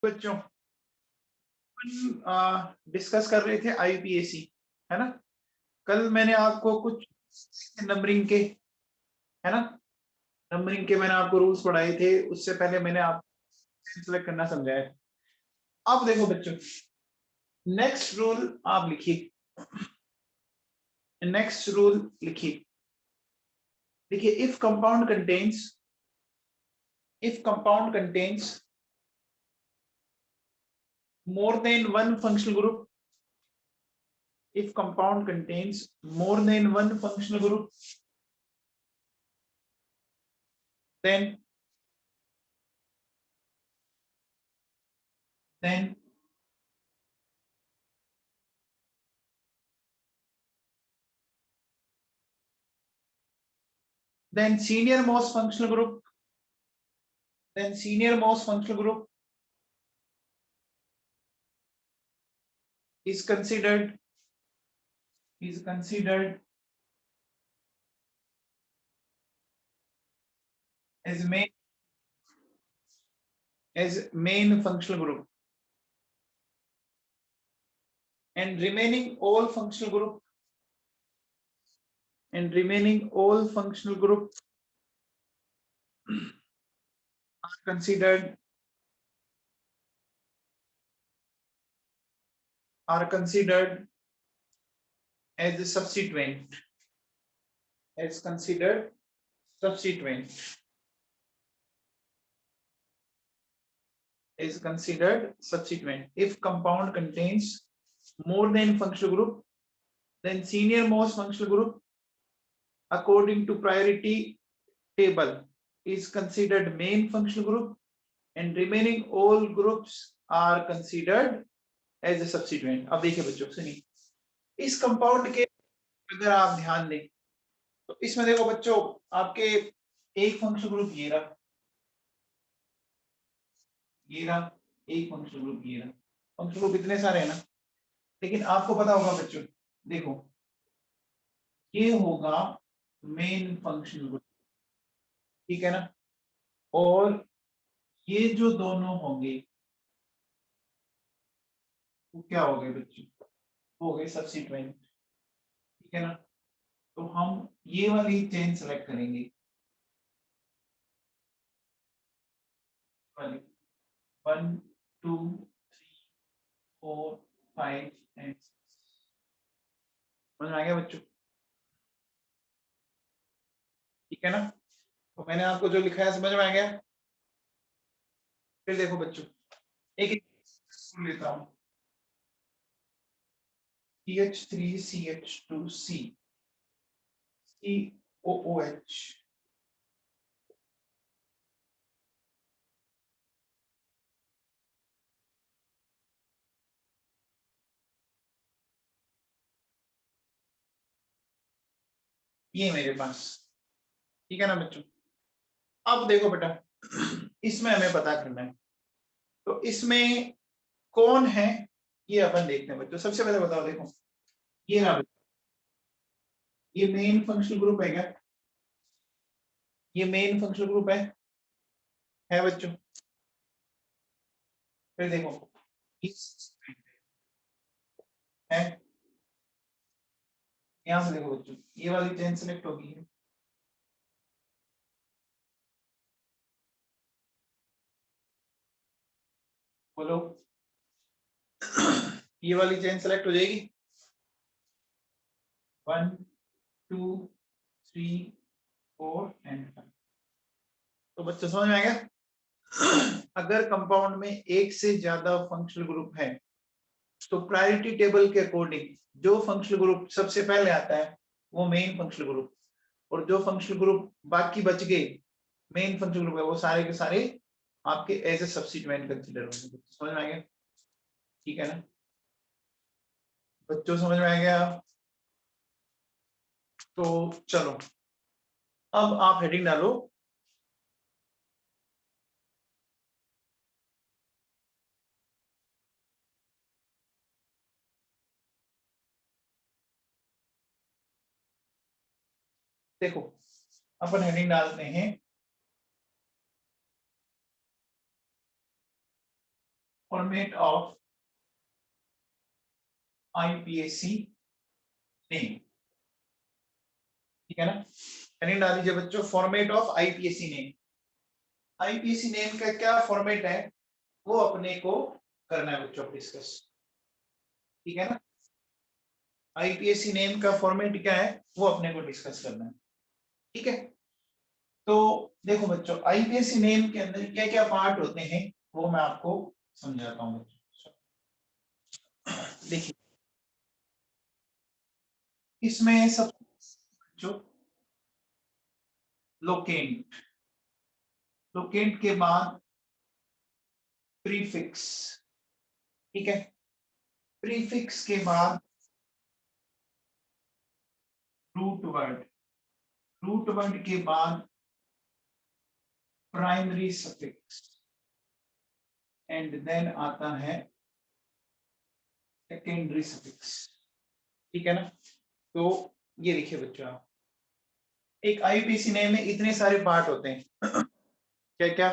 बच्चों डिस्कस कर रहे थे आईपीएसी, है ना। कल मैंने आपको कुछ नंबरिंग के, है ना, नंबरिंग के मैंने आपको रूल्स पढ़ाए थे। उससे पहले मैंने आपको सिलेक्ट करना समझाया। अब देखो बच्चों, नेक्स्ट रूल आप लिखिए, नेक्स्ट रूल लिखिए। देखिए, if compound contains more than one functional group, if compound contains more than one functional group, then senior most functional group is considered as main functional group, and remaining all functional group are considered as a substituent, if compound contains more than functional group, then senior most functional group according to priority table is considered main functional group, and remaining all groups are considered as a substituent. अब देखिए बच्चों, सुनिए, इस compound के अगर आप ध्यान दें तो इसमें देखो बच्चों, आपके एक फंक्शनल ग्रुप ये रहा, एक फंक्शनल ग्रुप ये रहा। फंक्शनल ग्रुप इतने सारे हैं ना, लेकिन आपको पता होगा बच्चों, देखो ये होगा मेन फंक्शनल ग्रुप, ठीक है ना, और ये जो दोनों होंगे वो क्या हो गए बच्चों, हो गए सब्स्टिट्यूएंट, ठीक है ना। तो हम ये वाली चेन सेलेक्ट करेंगे, वाली 1 2 3 4 5 एंड 6। समझ में आ गया बच्चों, ठीक है ना। तो मैंने आपको जो लिखा है समझ में आ गया। फिर देखो बच्चों, एक लेता हूं, CH3CH2C COOH, ये मेरे पास, ठीक है ना बच्चों। अब देखो बेटा, इसमें हमें पता करना है, तो इसमें कौन है ये अपन देखते हैं बच्चों। सबसे पहले बताओ, देखो ये रहा, ये मेन फंक्शनल ग्रुप है क्या, ये मेन फंक्शनल ग्रुप है बच्चों। फिर देखो इस है, यहां से देखो बच्चों, ये वाली चेन सेलेक्ट होगी है, बोलो ये वाली चेन सेलेक्ट हो जाएगी, 1 2 3 4 एंड 5। तो बच्चों समझ में आ गया। अगर कंपाउंड में एक से ज्यादा फंक्शनल ग्रुप है तो प्रायोरिटी टेबल के अकॉर्डिंग जो फंक्शनल ग्रुप सबसे पहले आता है वो मेन फंक्शनल ग्रुप, और जो फंक्शनल ग्रुप बाकी बच गए मेन फंक्शनल ग्रुप है वो सारे के सारे आपके एज ए सब्स्टिट्यूएंट कंसीडर होंगे। समझ में आ गया, ठीक है ना बच्चों, समझ में आ गया। तो चलो अब आप हेडिंग डालो, देखो अपन हेडिंग डालते हैं फॉर्मेट ऑफ IPAC नेम, ठीक है ना। यानी डाल दीजिए बच्चों format of IPAC name. IPAC name का क्या फॉर्मेट है वो अपने को करना है बच्चों डिस्कस, ठीक है ना। IPAC नेम का फॉर्मेट क्या है वो अपने को डिस्कस करना है, ठीक है। तो देखो बच्चों IPAC नेम के अंदर क्या क्या पार्ट होते हैं वो मैं आपको समझाता हूँ बच्चों। देखिए इसमें सब जो लोकेंट, लोकेंट के बाद प्रीफिक्स, ठीक है। प्रीफिक्स के बाद रूट वर्ड, रूट वर्ड के बाद प्राइमरी सफिक्स एंड देन आता है सेकेंडरी सफिक्स, ठीक है ना। तो ये देखिए बच्चों आप एक IPAC नेम में इतने सारे पार्ट होते हैं क्या क्या,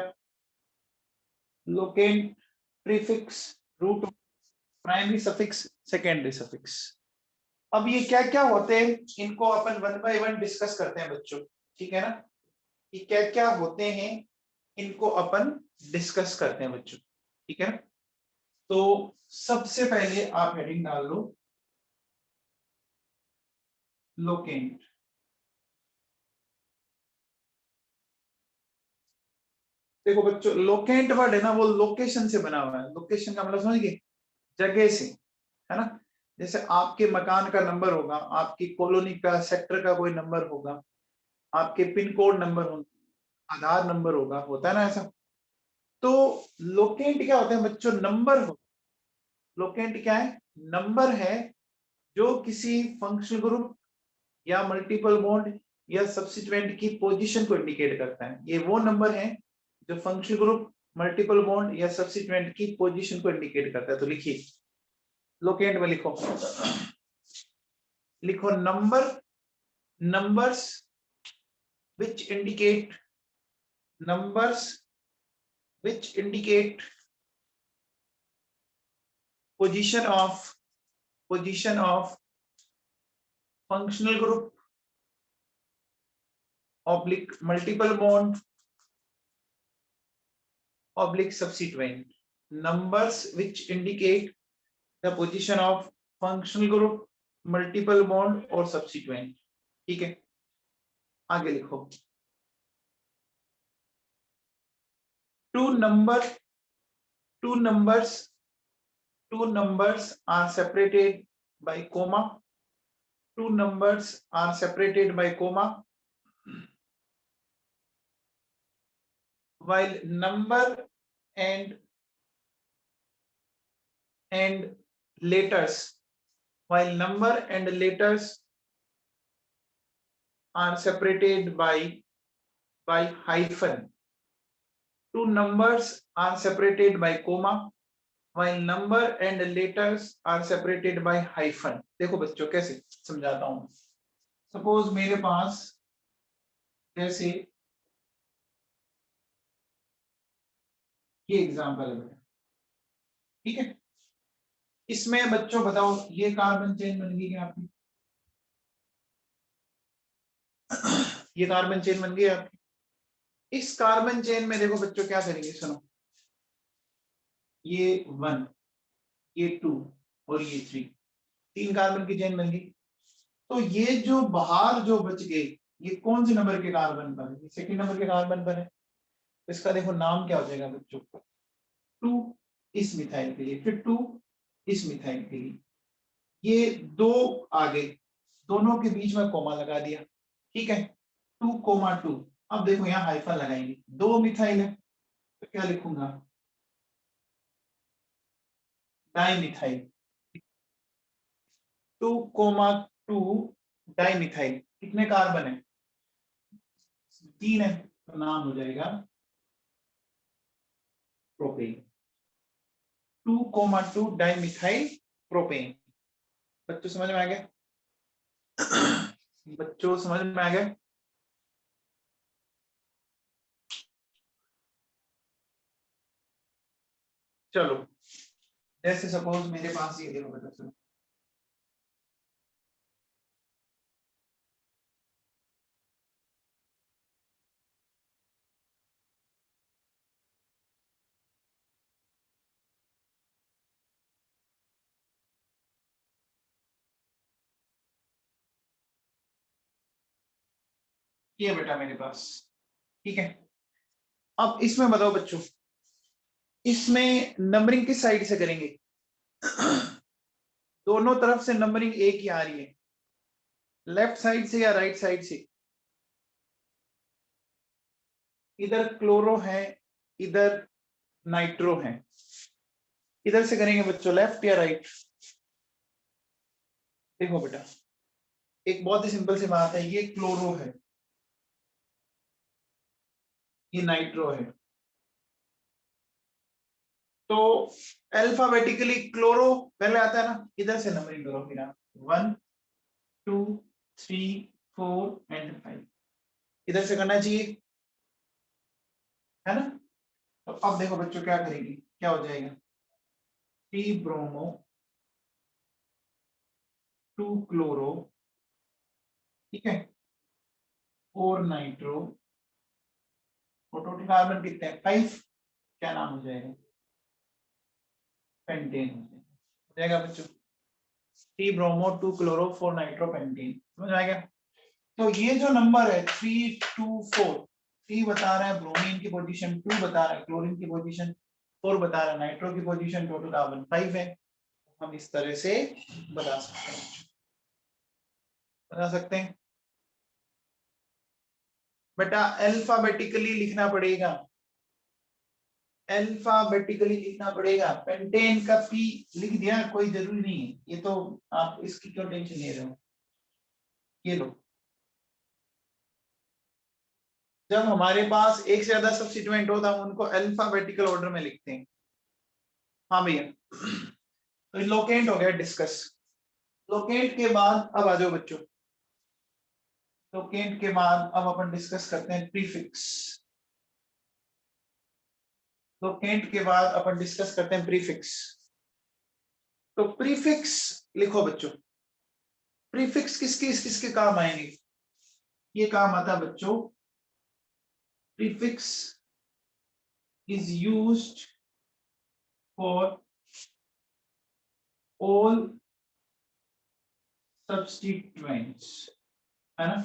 locant, prefix, root, primary suffix, secondary suffix. अब ये क्या क्या होते हैं इनको अपन वन बाय वन डिस्कस करते हैं बच्चों, ठीक है ना। ये क्या क्या होते हैं इनको अपन डिस्कस करते हैं बच्चों, ठीक है ना। तो सबसे पहले आप हेडिंग डाल लो लोकेंट। देखो बच्चों लोकेंट वर्ड है ना वो लोकेशन से बना हुआ है, लोकेशन का मतलब समझ गए, जगह से, है ना। जैसे आपके मकान का नंबर होगा, आपकी कॉलोनी का सेक्टर का कोई नंबर होगा, आपके पिन कोड नंबर होगा, आधार नंबर होगा, होता है ना ऐसा। तो लोकेंट क्या होता है बच्चों, नंबर हो। लोकेंट क्या है, नंबर है जो किसी फंक्शनल ग्रुप या मल्टीपल बॉन्ड या सब्स्टिट्यूएंट की पोजीशन को इंडिकेट करता है। ये वो नंबर है जो फंक्शनल ग्रुप, मल्टीपल बॉन्ड या सब्स्टिट्यूएंट की पोजीशन को इंडिकेट करता है। तो लिखिए लोकेंट में लिखो, लिखो number, numbers which indicate, numbers which indicate position of, position of functional group oblique multiple bond oblique substituent, numbers which indicate the position of functional group, multiple bond और substituent, ठीक है। आगे लिखो two number, two numbers, two numbers are separated by comma, two numbers are separated by comma while number and letters, while number and letters are separated by hyphen. Two numbers are separated by comma while number and letters are separated by hyphen. देखो बच्चों कैसे समझाता हूं। Suppose मेरे पास जैसे ये example है बेटा, ठीक है। इसमें बच्चों बताओ ये कार्बन चेन बन गई क्या आपकी, ये कार्बन चेन बन गई आपकी। इस कार्बन चेन में देखो बच्चों क्या करेंगे, सुनो, ये 1, ये 2 और ये 3, तीन कार्बन की चेन बन गई। तो ये जो बाहर जो बच गए ये कौन से नंबर के कार्बन पर है, सेकंड नंबर के कार्बन पर है। इसका देखो नाम क्या हो जाएगा बच्चों, 2 इस मिथाइल के लिए, फिर 2 इस मिथाइल के लिए, ये 2 आ गए, दोनों के बीच में कोमा लगा दिया, ठीक है। 2,2। अब देखो यहाँ हाइफन लगाएंगे, 2 मिथाइल है तो क्या लिखूंगा, डाइमिथाइल। 2,2 डाइमिथाइल, कितने कार्बन है, 3 है, तो नाम हो जाएगा प्रोपेन। 2,2 dimethyl propane. बच्चों समझ में आ गया, बच्चों समझ में आ गया। चलो जैसे सपोज मेरे पास ये देखो बेटा, चलो ये बेटा मेरे पास, ठीक है। अब इसमें बताओ बच्चों, इसमें नंबरिंग किस साइड से करेंगे? दोनों तरफ से नंबरिंग एक ही आ रही है, लेफ्ट साइड से या राइट साइड से? इधर क्लोरो है, इधर नाइट्रो है, इधर से करेंगे बच्चों, लेफ्ट या राइट? देखो बेटा, एक बहुत ही सिंपल सी बात है, ये क्लोरो है, ये नाइट्रो है, तो अल्फाबेटिकली क्लोरो पहले आता है ना, इधर से नंबरिंग करो फिर आप, 1 2 3 4 एंड 5, इधर से करना चाहिए, है ना? तो अब देखो बच्चों क्या करेंगे, क्या हो जाएगा, 3 ब्रोमो 2 क्लोरो, ठीक है, और नाइट्रो, और टोटल कार्बन कितने हैं, 5, क्या नाम हो जाएगा, पेंटेन हो जाएगा बच्चों, 3 ब्रोमो 2 क्लोरो 4 नाइट्रो पेंटेन, समझ आ गया? तो ये जो नंबर है 3 2 4, 3 बता रहा है ब्रोमीन की पोजीशन, 2 बता रहा है क्लोरीन की पोजीशन, 4 बता रहा है नाइट्रो की पोजीशन, टोटल कार्बन 5 है। हम इस तरह से बता सकते हैं, बता सकते हैं बेटा। अल्फाबेटिकली लिखना पड़ेगा, अल्फाबेटिकली लिखना पड़ेगा। पेंटेन का पी लिख दिया, कोई जरूरी नहीं है, ये तो आप इसकी क्यों टेंशन ले रहे हो, ये लो। जब हमारे पास एक से ज्यादा सब्स्टिट्यूएंट होता है, हम उनको अल्फाबेटिकल ऑर्डर में लिखते हैं। हाँ भैया, तो लोकेंट हो गया डिस्कस। लोकेंट के बाद अब आ जाओ बच्चों, लोकेंट के बाद अब अपन डिस्कस करते हैं प्रीफिक्स। लोकेंट के बाद अपन डिस्कस करते हैं प्रीफिक्स। तो प्रीफिक्स लिखो बच्चों, प्रीफिक्स किसके काम आएंगे? ये काम आता है बच्चों, prefix is used for all substituents, है ना?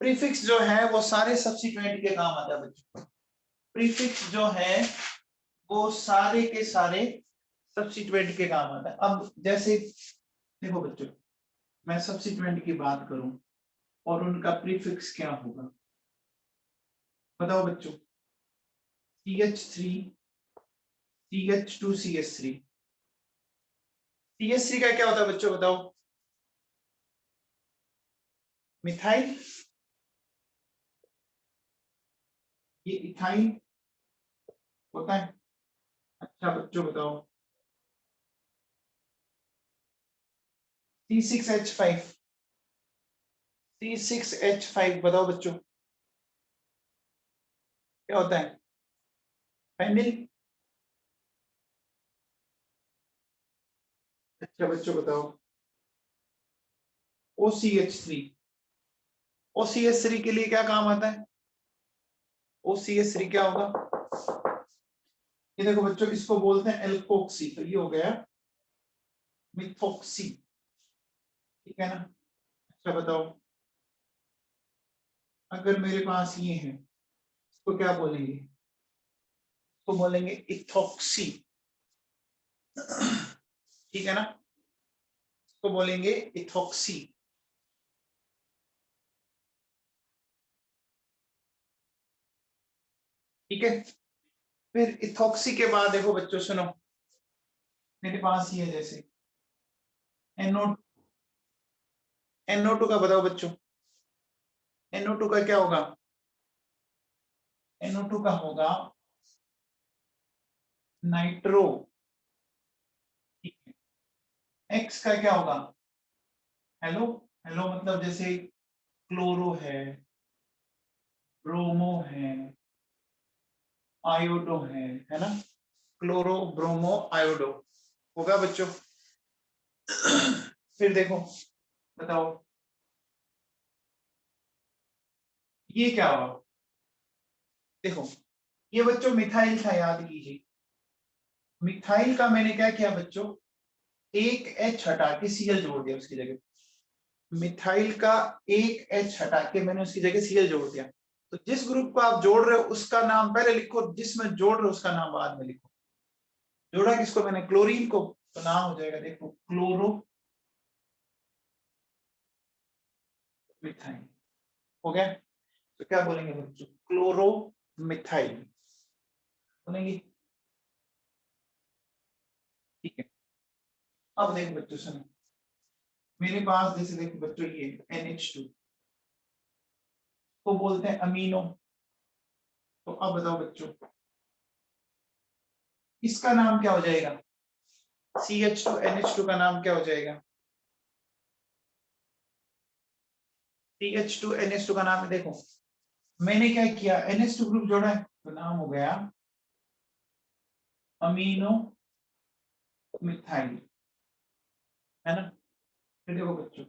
प्रीफिक्स जो है वो सारे सब्स्टिट्यूएंट के काम आता है बच्चों। प्रीफिक्स जो है वो सारे के सारे सब्स्टिट्यूएंट के काम आता है। अब जैसे देखो बच्चों, मैं सब्स्टिट्यूएंट की बात करूं और उनका प्रीफिक्स क्या होगा, बताओ बच्चों। CH3 CH2 CH3, CH3 का क्या होता है बच्चों, बताओ? मिथाइल, ये इथाइल होता है। अच्छा बच्चों बताओ, C6H5, C6H5 बताओ बच्चों क्या होता है, पेनिल। अच्छा बच्चों बताओ, OCH3, OCH3 के लिए क्या काम आता है, OCH3 क्या होगा? ये देखो बच्चों, इसको बोलते हैं एल्कोक्सी, तो ये हो गया मिथोक्सी, ठीक है ना? अच्छा बताओ, अगर मेरे पास ये है, इसको क्या बोलेंगे? इसको बोलेंगे इथोक्सी, ठीक है ना? इसको बोलेंगे इथोक्सी, ठीक है। फिर इथोक्सी के बाद देखो बच्चों सुनो, मेरे पास ये है जैसे NO, NO2 का बताओ बच्चों, NO2 का क्या होगा? NO2 का होगा नाइट्रो, ठीक है। X का क्या होगा? हेलो, हेलो मतलब जैसे क्लोरो है, ब्रोमो है, आयोडो है ना? क्लोरो ब्रोमो आयोडो होगा बच्चों। फिर देखो बताओ ये क्या होगा। देखो ये बच्चों मिथाइल था, याद कीजिए। मिथाइल का मैंने क्या किया बच्चों, एक एच हटा के सीएल जोड़ दिया उसकी जगह। मिथाइल का एक एच हटा के मैंने उसकी जगह सीएल जोड़ दिया। तो जिस ग्रुप को आप जोड़ रहे हो उसका नाम पहले लिखो, जिसमें जोड़ रहे हो उसका नाम बाद में लिखो। जोड़ा किसको मैंने, क्लोरीन को, तो नाम हो जाएगा देखो क्लोरो मिथाइल। हो गया। तो क्या बोलेंगे बच्चों, क्लोरो मिथाइल बोलेंगे। ठीक है। अब देखो बच्चों सुनो, मेरे पास जैसे देखो बच्चों ये NH2 को बोलते हैं अमीनो। तो अब बताओ बच्चों इसका नाम क्या हो जाएगा, CH2NH2 का नाम क्या हो जाएगा। CH2NH2 का नाम है, देखो मैंने क्या किया, NH2 ग्रुप जोड़ा है तो नाम हो गया अमीनो मिथाइल, है ना। फिर देखो बच्चों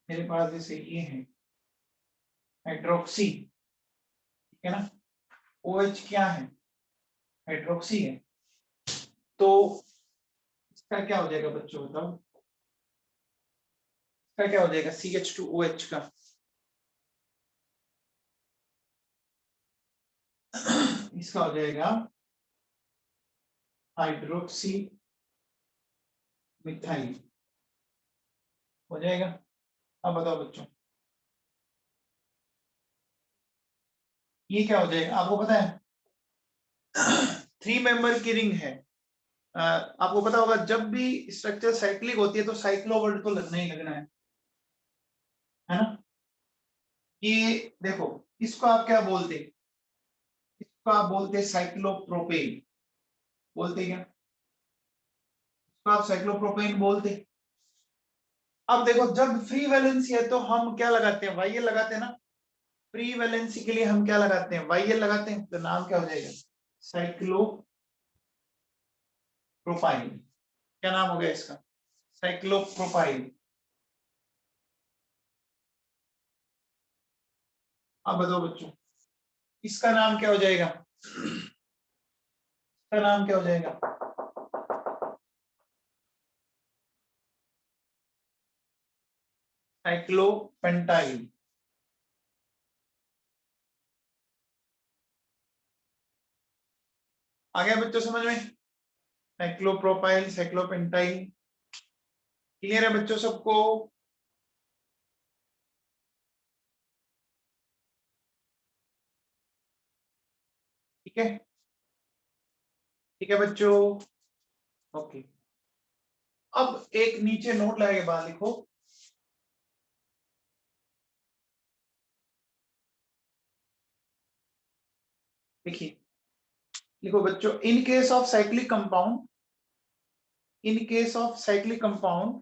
मेरे पास जैसे ये है हाइड्रोक्सी, ठीक है ना। OH क्या है, हाइड्रोक्सी है। तो इसका क्या हो जाएगा बच्चों बताओ, इसका क्या हो जाएगा CH2OH का, इसका हो जाएगा हाइड्रोक्सी मिथाइल हो जाएगा। अब बताओ बच्चों ये क्या हो जाएगा, आपको पता है 3 मेंबर की रिंग है। आपको पता होगा जब भी स्ट्रक्चर साइक्लिक होती है तो साइक्लो वर्ड तो लगना ही लगना है ना। ये देखो इसको आप क्या बोलते, इसको आप बोलते साइक्लोप्रोपेन, बोलते क्या, इसको आप साइक्लोप्रोपेन बोलते। अब देखो जब फ्री वैलेंसी है तो हम क्या लगाते हैं, वाईएल लगाते हैं ना। फ्री वैलेंसी के लिए हम क्या लगाते हैं, वाईएल लगाते हैं। तो नाम क्या हो जाएगा, साइक्लोप्रोपाइल। क्या नाम हो गया इसका, साइक्लोप्रोपाइल। अब बताओ बच्चों इसका नाम क्या हो जाएगा, इसका नाम क्या हो जाएगा, साइक्लोपेंटाइल। आ गया बच्चों समझ में, साइक्लोप्रोपाइल साइक्लोपेंटाइल। क्लियर है बच्चों सबको। ठीक है, ठीक है बच्चों। ओके। अब एक नीचे नोट लगाए बाद लिखो, देखिए लिखो बच्चों, in case of cyclic compound, in case of cyclic compound,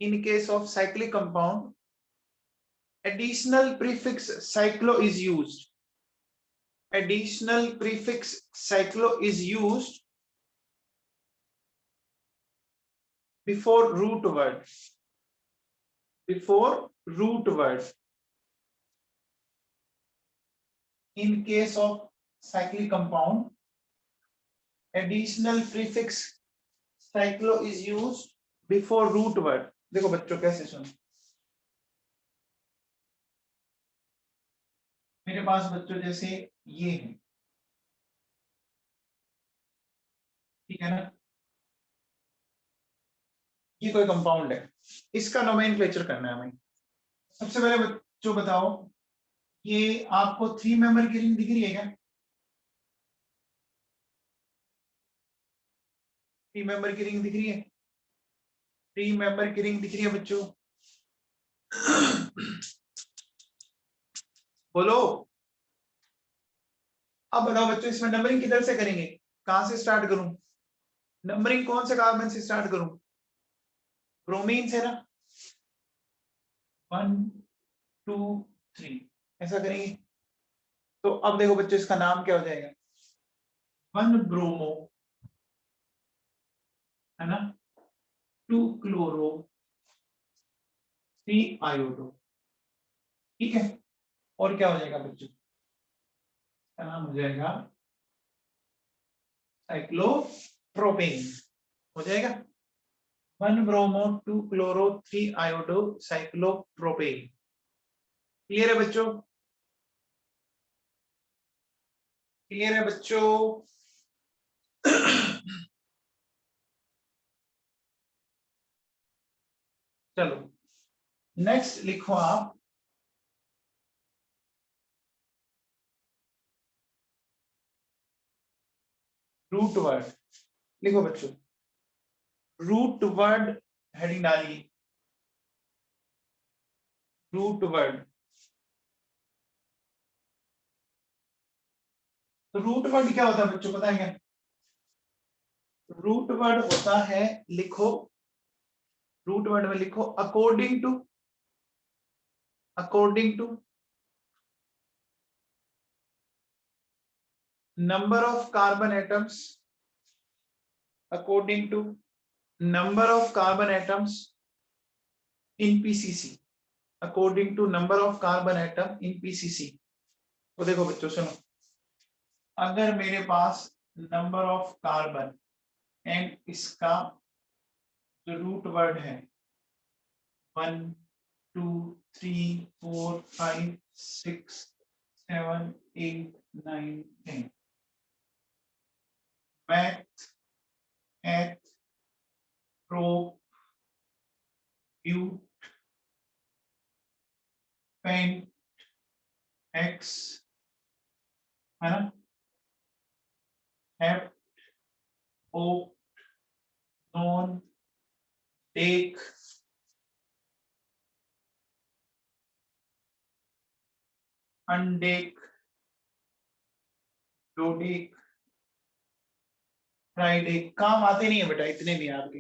in case of cyclic compound additional prefix cyclo is used, additional prefix cyclo is used before root word, before root word. In case of cyclic compound additional prefix cyclo is used before root word। देखो बच्चों कैसे सुनो, मेरे पास बच्चों जैसे ये है, ठीक है ना, ये कोई कंपाउंड है, इसका नोमेनक्लेचर करना है हमें। सबसे पहले बच्चों बताओ ये आपको 3 मेंबर की रिंग दिख रही है क्या, 3 मेंबर की रिंग दिख रही है, 3 मेंबर की रिंग दिख रही है बच्चों, बोलो। अब बताओ बच्चों इसमें नंबरिंग किधर से करेंगे, कहां से स्टार्ट करूं, नंबरिंग कौन से कार्बन से स्टार्ट करूं, ब्रोमीन से ना, 1 2 3 ऐसा करेंगे। तो अब देखो बच्चों, इसका नाम क्या हो जाएगा? 1 ब्रोमो, है ना, 2 क्लोरो, 3 आयोडो। ठीक है, और क्या हो जाएगा बच्चों? इसका नाम हो जाएगा साइक्लोप्रोपेन, हो जाएगा। 1 bromo, 2 chloro, 3 iodo, cyclopropane. Clear है बच्चों? क्लियर है बच्चों? चलो नेक्स्ट लिखो आप, रूट वर्ड। लिखो बच्चों, रूट वर्ड हेडिंग डालिए, रूट वर्ड। तो रूट वर्ड क्या होता है बच्चों, पता है क्या? रूट वर्ड होता है, लिखो, रूट वर्ड में लिखो according to, according to number of carbon atoms, according to number of carbon atoms in PCC, according to number of carbon atom in PCC. तो देखो बच्चों सुनो, अगर मेरे पास नंबर ऑफ कार्बन एंड इसका जो रूट वर्ड है 1 2 3 4 5 6 7 8 9 10, मैथ, एथ, प्रोप, ब्यूट, पेंट, एक्स, है ना, hept, oct, non, dec, undec, dodec, फ्राइडे। काम आते नहीं है बेटा इतने भी आपके,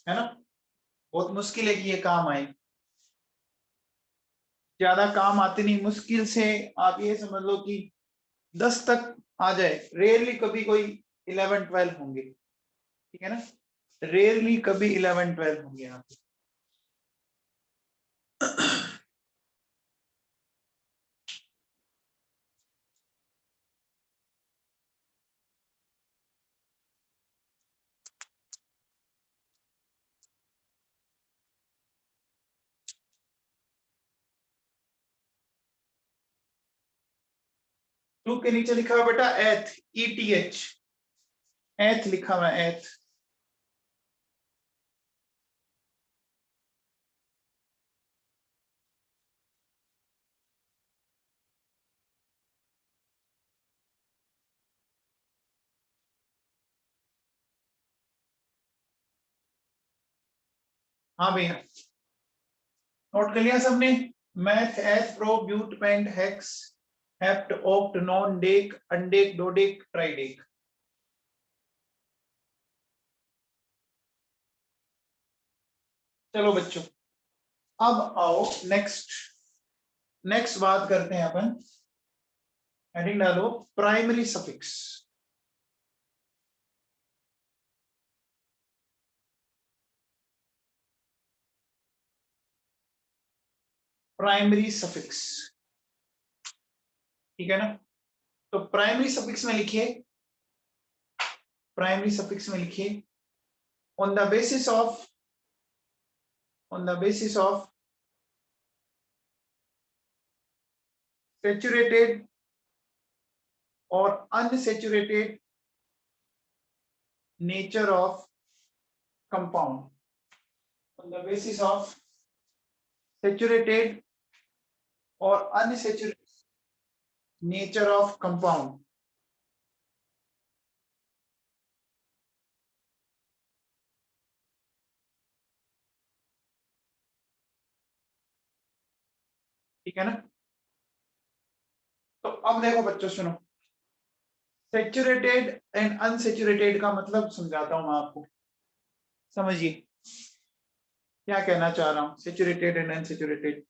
है ना, बहुत मुश्किल है कि ये काम आए, ज्यादा काम आते नहीं, मुश्किल से आप ये समझ लो कि 10 तक आ जाए, रेयरली कभी कोई 11-12 होंगे, ठीक है ना, रेयरली कभी 11-12 होंगे यहाँ पे। टू के नीचे लिखा हुआ बेटा एथ, ETH, एथ लिखा हुआ है, एथ। हाँ भैया, नोट कर लिया सबने? Meth, eth, pro, but, pent, hex, hept, oct, non, dec, undec, dodec, tridec. चलो बच्चों, अब आओ नेक्स्ट, नेक्स्ट बात करते हैं अपन, हेडिंग डालो प्राइमरी सफिक्स। प्राइमरी सफिक्स, ठीक है ना, तो प्राइमरी सफिक्स में लिखिए, प्राइमरी सफिक्स में लिखिए on the basis of, on the basis of saturated और unsaturated nature of compound, on the basis of saturated और अनसैचुरेटेड नेचर ऑफ कंपाउंड। ठीक है ना, तो अब देखो बच्चों सुनो, सैचुरेटेड एंड अनसैचुरेटेड का मतलब समझाता हूं मैं आपको, समझिए क्या कहना चाह रहा हूं, सैचुरेटेड एंड अनसैचुरेटेड।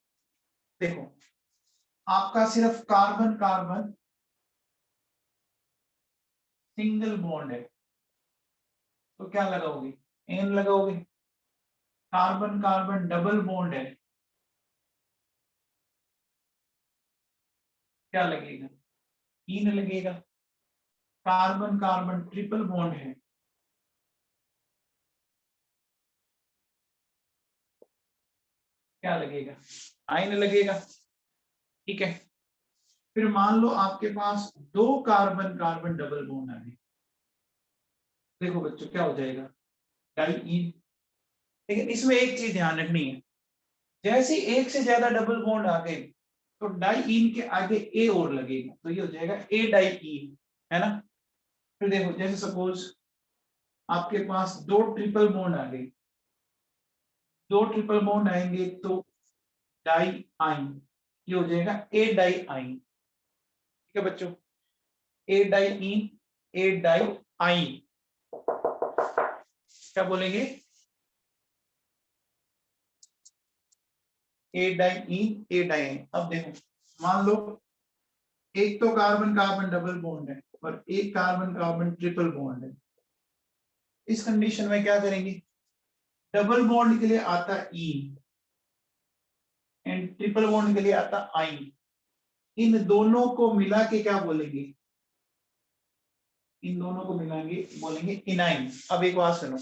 देखो, आपका सिर्फ कार्बन कार्बन सिंगल बॉन्ड है तो क्या लगाओगे, एन लगाओगे। कार्बन कार्बन डबल बॉन्ड है, क्या लगेगा, इन लगेगा। कार्बन कार्बन ट्रिपल बॉन्ड है, क्या लगेगा, आइन लगेगा। ठीक है, फिर मान लो आपके पास दो कार्बन कार्बन डबल बॉन्ड आ गए, देखो बच्चों क्या हो जाएगा, डाई इन। लेकिन इसमें एक चीज ध्यान रखनी है, जैसे एक से ज्यादा डबल बॉन्ड आ गए तो डाई इन के आगे ए और लगेगा, तो ये हो जाएगा ए डाई इन, है ना। फिर देखो जैसे सपोज आपके पास दो ट्रिपल बॉन्ड आ गए, दो ट्रिपल बॉन्ड आएंगे तो डाई आइन, ये हो जाएगा ए डाई आइन। ठीक है बच्चों, ए डाई इन, ए डाई आइन, क्या बोलेंगे, ए डाई इन, ए डाई आइन। अब देखो मान लो एक तो कार्बन कार्बन डबल बॉन्ड है और एक कार्बन कार्बन ट्रिपल बॉन्ड है। इस कंडीशन में क्या करेंगे, डबल बॉन्ड के लिए आता इन एंड ट्रिपल बॉन्ड के लिए आता आइन, इन दोनों को मिला के क्या बोलेंगे, इन दोनों को मिलाएंगे बोलेंगे इनाइन। अब एक बात सुनो,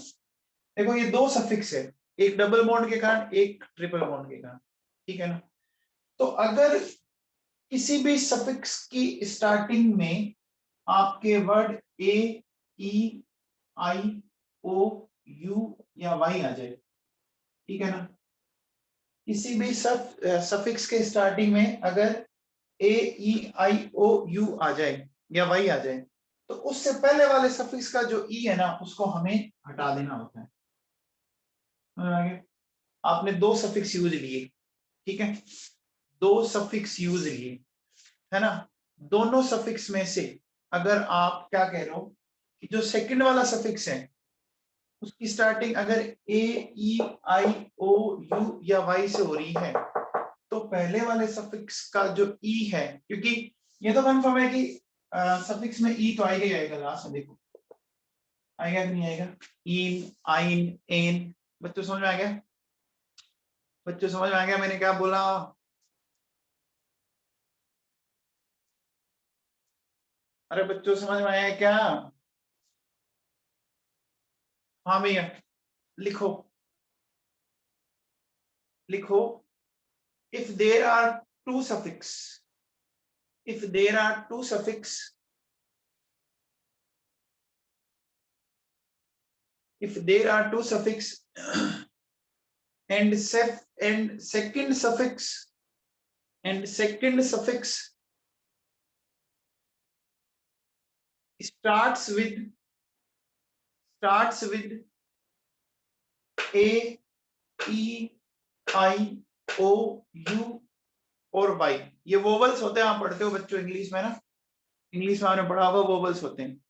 देखो ये दो सफिक्स है, एक डबल बॉन्ड के कारण एक ट्रिपल बॉन्ड के कारण, ठीक है ना। तो अगर किसी भी सफिक्स की स्टार्टिंग में आपके word A E I O U या वाई आ जाए, ठीक है ना, किसी भी सफिक्स के स्टार्टिंग में अगर ए ई आई ओ यू आ जाए या वाई आ जाए, तो उससे पहले वाले सफिक्स का जो ई है ना उसको हमें हटा देना होता है। आगे आपने दो सफिक्स यूज लिए, ठीक है, दो सफिक्स यूज लिए, है ना। दोनों सफिक्स में से अगर आप क्या कह रहे हो कि जो सेकंड वाला सफिक्स है उसकी स्टार्टिंग अगर ए ई आई ओ यू या वाई से हो रही है, तो पहले वाले सफिक्स का जो ई है, क्योंकि ये तो कंफर्म है कि सफिक्स में ई तो आएगा ही आएगा लास्ट में, देखो आएगा कि नहीं आएगा, इन आइन एन। बच्चों समझ में आ गया, बच्चों समझ में आ गया मैंने क्या बोला। अरे बच्चों समझ में आया क्या, हाँ भैया लिखो, लिखो, if there are two suffix, if there are two suffix, if there are two suffix and second suffix and second suffix starts with a e i o u और वाई, ये वोवल्स होते हैं, आप पढ़ते हो बच्चों इंग्लिश में ना, इंग्लिश में आपने पढ़ा होगा वोवल्स होते हैं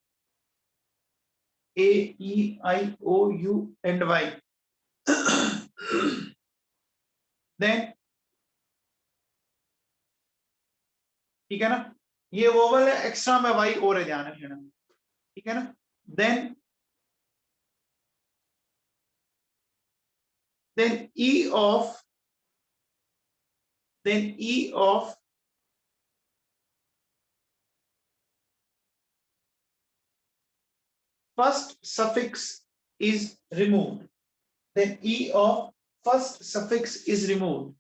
ए E I O you and Y. Then ठीक है ना, ये वोवल है, एक्स्ट्रा में वाई और है, ध्यान रखना, ठीक है ना। Then e of first suffix is removed, then e of first suffix is removed,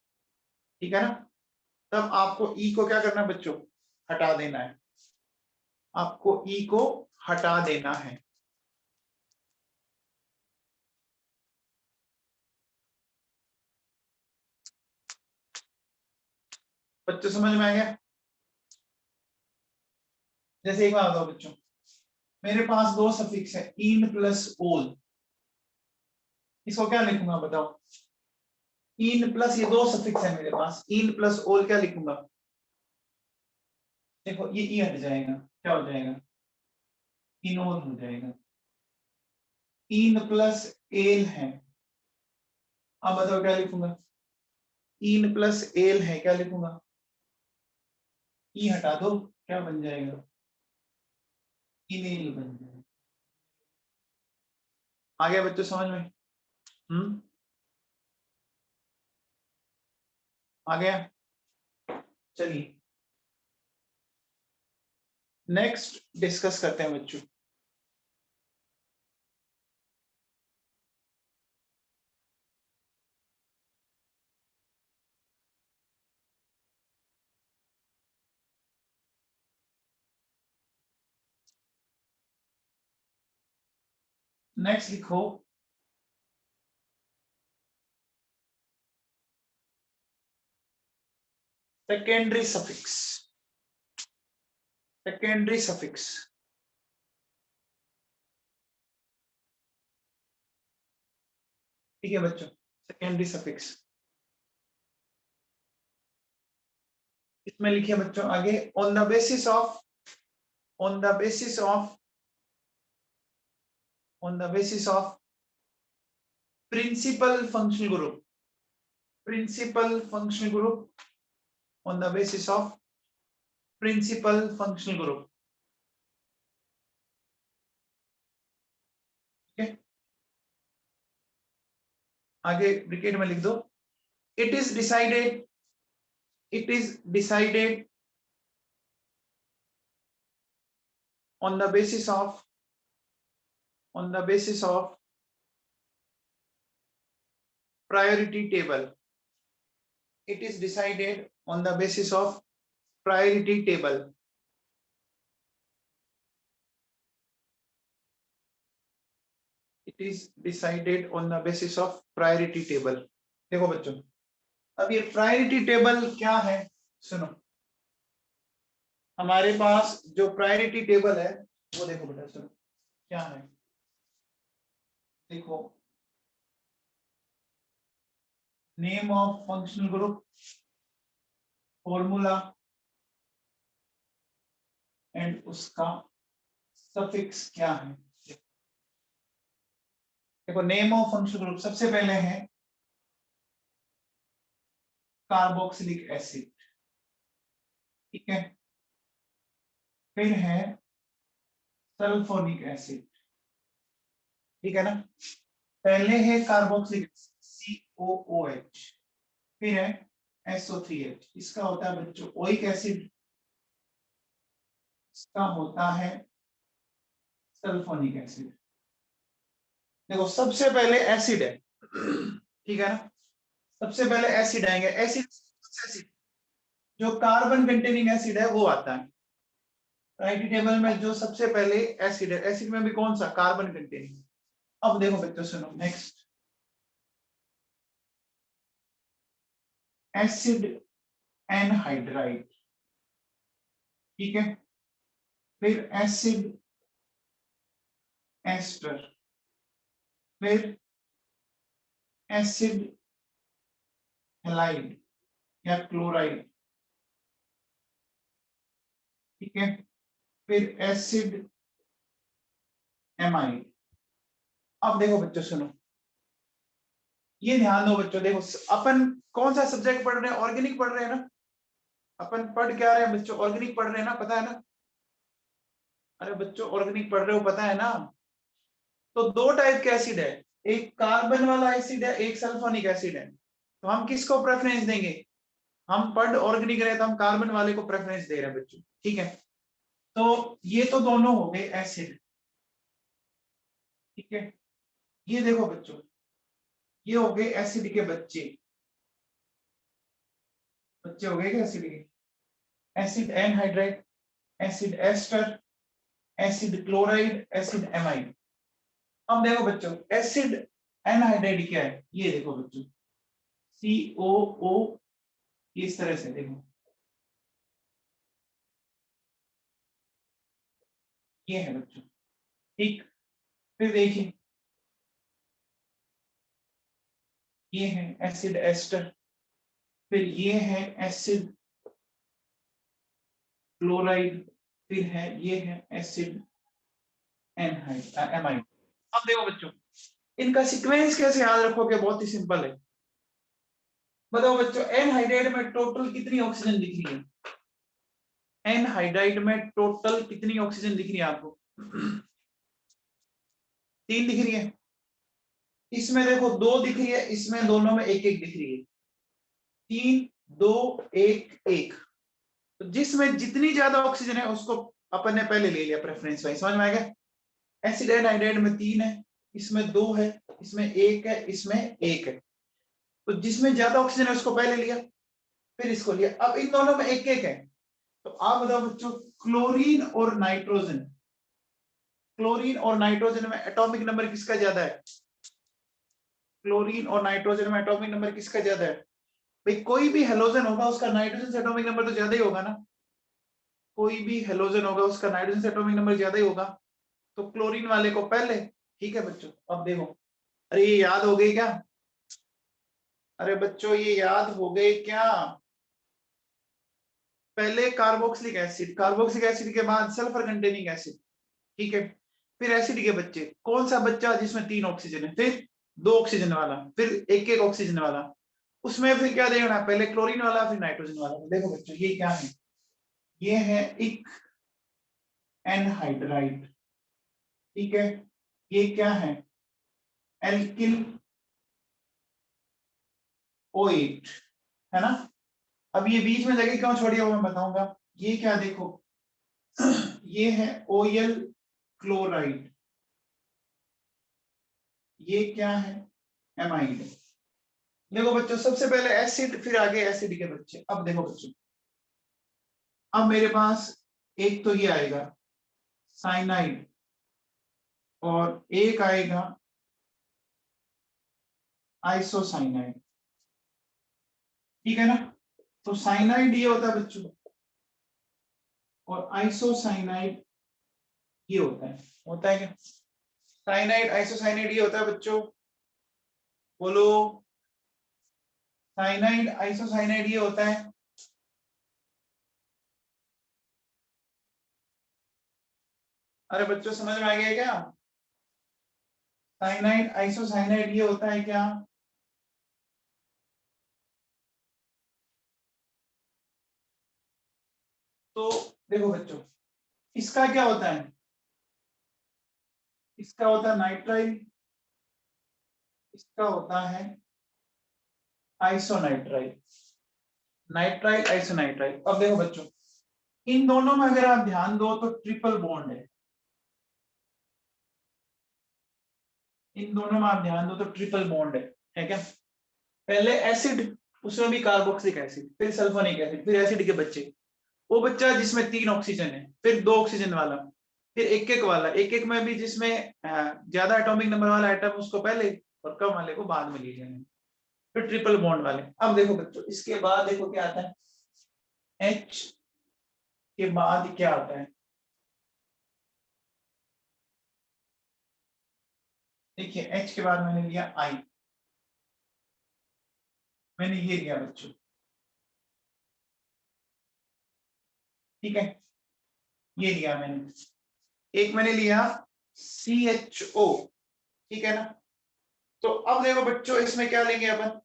ठीक है ना। तब आपको ई को क्या करना है बच्चों, हटा देना है, आपको ई को हटा देना है। बच्चों समझ में आ गया। जैसे एक बात बताओ बच्चों, मेरे पास दो सफिक्स है इन प्लस ओल, इसको क्या लिखूंगा बताओ, इन प्लस, ये दो सफिक्स है मेरे पास, इन प्लस ओल क्या लिखूंगा, देखो ये ई हट जाएगा, क्या हो जाएगा, इनोल हो जाएगा। इन प्लस एल है, अब बताओ क्या लिखूंगा, इन प्लस एल है, क्या लिखूंगा, ई हटा दो क्या बन जाएगा, इनेल बन जाए। आ गया बच्चों समझ में? आ गया? चलिए नेक्स्ट डिस्कस करते हैं बच्चों। नेक्स्ट लिखो सेकेंडरी सफिक्स। सेकेंडरी सफिक्स ठीक है बच्चों। सेकेंडरी सफिक्स इसमें लिखिए बच्चों आगे, on the basis of on the basis of principal functional group on the basis of principal functional group ठीक है। आगे ब्रैकेट में लिख दो, it is decided on the basis of priority table. It is decided on the basis of priority table. It is decided on the basis of priority table. देखो बच्चों अब ये प्रायोरिटी टेबल क्या है, सुनो। हमारे पास जो प्रायोरिटी टेबल है वो देखो बेटा, सुनो क्या है। देखो name of functional group, formula and उसका सफिक्स क्या है। देखो नेम ऑफ फंक्शनल ग्रुप सबसे पहले है कार्बोक्सिलिक एसिड, ठीक है। फिर है सल्फोनिक एसिड, ठीक है ना। पहले है कार्बोक्सिलिक COOH, फिर है SO3H। इसका होता है बच्चों ओइक एसिड, इसका होता है सल्फोनिक एसिड। देखो सबसे पहले एसिड है, ठीक है ना। सबसे पहले एसिड आएंगे। एसिड जो कार्बन कंटेनिंग एसिड है वो आता है राइट टेबल में। जो सबसे पहले एसिड है, एसिड में भी कौन सा, कार्बन कंटेनिंग। अब देखो बच्चों सुनो नेक्स्ट, एसिड एनहाइड्राइड, ठीक है। फिर एसिड एस्टर, फिर एसिड हैलाइड या क्लोराइड, ठीक है। फिर एसिड एमाइड। अब देखो बच्चों सुनो, ये ध्यान दो बच्चों। देखो अपन कौन सा सब्जेक्ट पढ़ रहे हैं, ऑर्गेनिक पढ़ रहे हैं ना। अपन पढ़ क्या रहे हैं बच्चों, ऑर्गेनिक पढ़ रहे हैं ना, पता है ना। अरे बच्चों ऑर्गेनिक पढ़ रहे हो, पता है ना। तो दो टाइप के एसिड है, एक कार्बन वाला एसिड है, एक सल्फोनिक एसिड है। तो हम किसको प्रेफरेंस देंगे, हम पढ़ ऑर्गेनिक रहे तो हम कार्बन वाले को प्रेफरेंस दे रहे हैं बच्चों, ठीक है। तो ये तो दोनों हो गए एसिड, ठीक है। ये देखो बच्चों ये हो गए एसिड के बच्चे, बच्चे हो गए क्या एसिड के। Acid anhydride, acid ester, acid chloride, acid amide. अब देखो बच्चों एसिड एनहाइड्राइड क्या है, ये देखो बच्चों COO, इस तरह से देखो ये है बच्चों, ठीक। फिर देखिए ये है एसिड एस्टर, फिर ये है एसिड क्लोराइड, फिर है ये है एसिड एमाइड। अब देखो बच्चों इनका सीक्वेंस कैसे याद रखोगे, बहुत ही सिंपल है। बताओ बच्चों एनहाइड्राइड में टोटल कितनी ऑक्सीजन दिख रही है, एनहाइड्राइड में टोटल कितनी ऑक्सीजन दिख रही है आपको। तीन दिख रही है, इसमें देखो दो दिख रही है, इसमें दोनों में एक एक दिख रही है, 3 2 1 1। तो जिसमें जितनी ज्यादा ऑक्सीजन है उसको अपन ने पहले ले लिया प्रेफरेंस वाइज, समझ में आ गया। एसिड एंड हाइड्राइड में 3 है, इसमें 2 है, इसमें 1 है, इसमें 1 है। तो जिसमें ज्यादा ऑक्सीजन है उसको पहले लिया, फिर इसको लिया। अब इन दोनों में एक एक है, तो आप बताओ बच्चों, क्लोरीन और नाइट्रोजन, क्लोरीन और नाइट्रोजन में एटॉमिक नंबर किसका ज्यादा है? क्लोरीन और नाइट्रोजन में एटॉमिक नंबर किसका ज्यादा है? भाई कोई भी हेलोजन होगा उसका नाइट्रोजन से एटॉमिक नंबर तो ज्यादा ही होगा ना, कोई भी हेलोजन होगा उसका नाइट्रोजन से एटॉमिक नंबर ज्यादा ही होगा। तो क्लोरीन वाले को पहले, ठीक है बच्चों। अब देखो, अरे ये याद हो गई क्या? अरे बच्चों ये याद हो गए क्या? पहले कार्बोक्सिलिक एसिड, कार्बोक्सिलिक एसिड के बाद सल्फर कंटेनिंग एसिड, ठीक है। फिर एसिड के बच्चे, कौन सा बच्चा जिसमें 3 ऑक्सीजन है, फिर 2 ऑक्सीजन वाला, फिर एक एक ऑक्सीजन वाला। उसमें फिर क्या देखना, पहले क्लोरीन वाला फिर नाइट्रोजन वाला। देखो बच्चों ये क्या है, ये है इक एनहाइड्राइड, ठीक है। ये क्या है, एल्किल O8, है ना। अब ये बीच में जगह क्यों छोड़ी है वो मैं बताऊंगा। ये क्या देखो, ये है OL क्लोराइड, ये क्या है, एमाइड। देखो बच्चों सबसे पहले एसिड, फिर आगे एसिड के बच्चे। अब देखो बच्चों, अब मेरे पास एक तो ये आएगा साइनाइड, और एक आएगा आइसोसाइनाइड, ठीक है ना। तो साइनाइड ये होता है बच्चों, और आइसोसाइनाइड ये होता है क्या? साइनाइड आइसोसाइनाइड ये होता है बच्चों, बोलो। साइनाइड आइसोसाइनाइड ये होता है। अरे बच्चों समझ में आ गया क्या? साइनाइड आइसोसाइनाइड ये होता है क्या? तो देखो बच्चों, इसका क्या होता है, इसका होता है नाइट्राइल, इसका होता है आइसोनाइट्राइल, नाइट्राइल आइसोनाइट्राइल। अब देखो बच्चों, इन दोनों में अगर आप ध्यान दो तो ट्रिपल बॉन्ड है, इन दोनों में आप ध्यान दो तो ट्रिपल बॉन्ड है क्या? पहले एसिड, उसमें भी कार्बोक्सिलिक एसिड, फिर सल्फोनिक एसिड, फिर एसिड के बच्चे। वो बच्चा जिसमें 3 ऑक्सीजन है, फिर 2 ऑक्सीजन वाला, फिर एक एक वाला, एक एक में भी जिसमें ज्यादा एटॉमिक नंबर वाला एटम उसको पहले और कम वाले को बाद में लिए जाएंगे, फिर ट्रिपल बॉन्ड वाले। अब देखो बच्चों, इसके बाद देखो क्या आता है, एच के बाद क्या आता है, देखिए एच के बाद मैंने लिया आई, मैंने ये लिया बच्चों, ठीक है। ये लिया मैंने, एक मैंने लिया CHO, ठीक है ना। तो अब देखो बच्चों, इसमें क्या लेंगे अपन,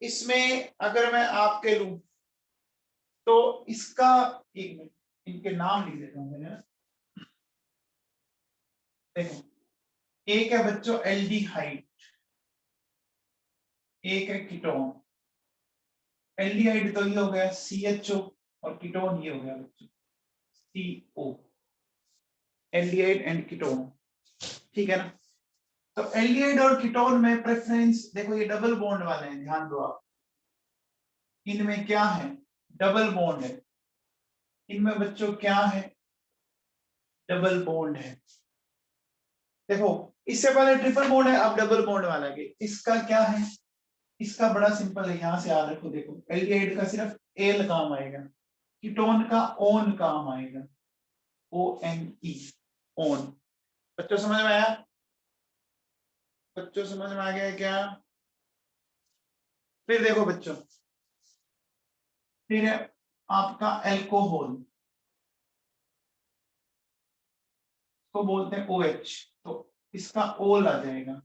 इसमें अगर मैं आपके लूं तो इसका, एक मिनट इनके नाम लिख देता हूं मैंने ना। देखो, एक है बच्चों एल्डिहाइड, एक है कीटोन। एल्डिहाइड तो ये हो गया CHO, और कीटोन ये हो गया बच्चों CO, एल्डिहाइड एंड कीटोन, ठीक है ना। तो एल्डिहाइड और कीटोन में प्रेफरेंस देखो, ये डबल बॉन्ड वाले हैं, ध्यान दो आप। इनमें क्या है, डबल बॉन्ड है, इनमें बच्चों क्या है, डबल बॉन्ड है। देखो, इससे पहले ट्रिपल बॉन्ड है, अब डबल बॉन्ड वाला है। इसका क्या है, इसका बड़ा सिंपल है, यहां से याद रखो। देखो एल्डिहाइड का सिर्फ एल काम आएगा, कीटोन का ओन काम आएगा, ONE, ओन। बच्चों समझ में आया, बच्चों समझ में आ गया क्या? फिर देखो बच्चों, फिर है आपका एल्कोहल, को बोलते हैं OH, तो इसका ओल आ जाएगा।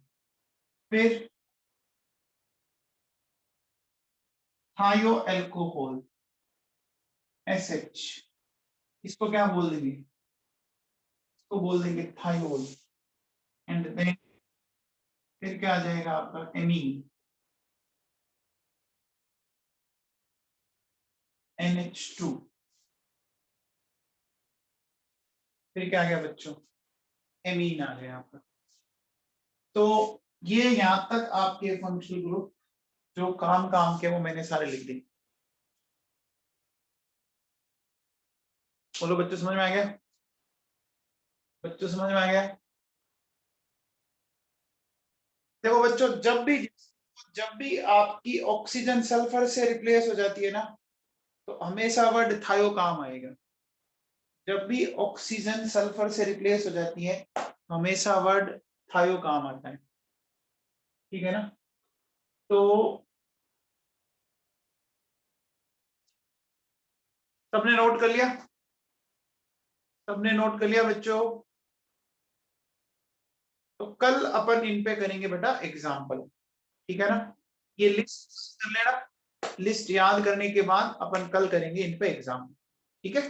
फिर थायो एल्कोहल, SH, इसको क्या बोल देंगे, तो बोल देंगे थायोल, एंड देन फिर क्या आ जाएगा आपका एमीन, NH2, फिर क्या आ गया बच्चों, एमीन आ गया आपका। तो ये यहाँ तक आपके फंक्शनल ग्रुप जो काम के वो मैंने सारे लिख दिए। बोलो बच्चों समझ में आ गया, बच्चों समझ में आ गया। देखो बच्चों, जब भी आपकी ऑक्सीजन सल्फर से रिप्लेस हो जाती है ना, तो हमेशा वर्ड थायो काम आएगा। जब भी ऑक्सीजन सल्फर से रिप्लेस हो जाती है, हमेशा वर्ड थायो काम आता है, ठीक है ना। तो सबने नोट कर लिया, सबने नोट कर लिया बच्चों। तो कल अपन इन पे करेंगे बेटा एग्जाम्पल, ठीक है ना। ये लिस्ट कर लेना, लिस्ट याद करने के बाद अपन कल करेंगे इन पे एग्जाम, ठीक है।